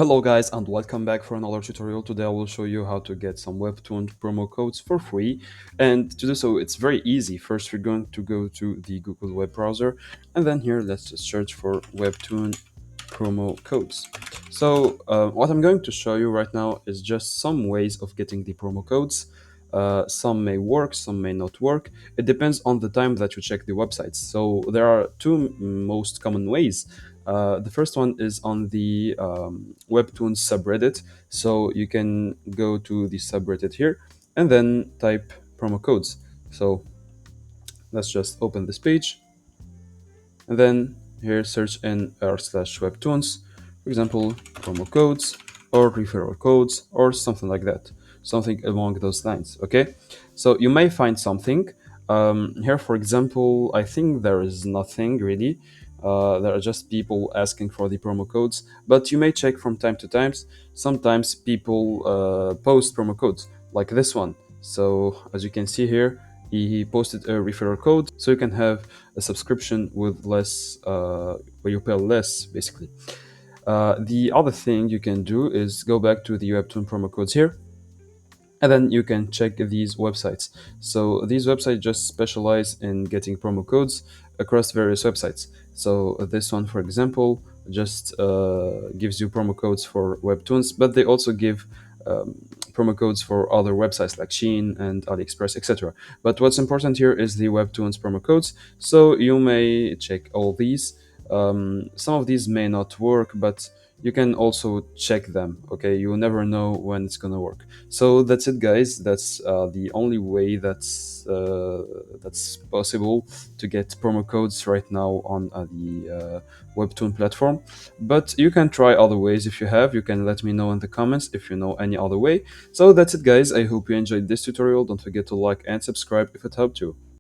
Hello guys and welcome back for another tutorial. Today I will show you how to get some Webtoon promo codes for free, and to do so it's very easy. First we're going to go to the Google web browser, and then here let's just search for Webtoon promo codes. So what I'm going to show you right now is just some ways of getting the promo codes. Some may work, some may not work. It depends on the time that you check the websites. So there are two most common ways. The first one is on the Webtoon subreddit. So you can go to the subreddit here and then type promo codes. So let's just open this page and then here search in r/webtoons, for example, promo codes or referral codes or something like that, something along those lines. Okay, so you may find something. Here, for example, I think there is nothing really. There are just people asking for the promo codes, but you may check from time to time. Sometimes people post promo codes like this one. So as you can see here, he posted a referral code, so you can have a subscription with less, where you pay less, basically. The other thing you can do is go back to the Webtoon promo codes here, and then you can check these websites. So these websites just specialize in getting promo codes across various websites. So this one, for example, just gives you promo codes for Webtoons, but they also give promo codes for other websites like Shein and AliExpress, etc. But what's important here is the Webtoons promo codes. So you may check all these. Some of these may not work, but you can also check them. Okay, you never know when it's gonna work. So that's it, guys. That's the only way that's possible to get promo codes right now on the Webtoon platform. But you can try other ways if you have. You can let me know in the comments if you know any other way. So that's it, guys. I hope you enjoyed this tutorial. Don't forget to like and subscribe if it helped you.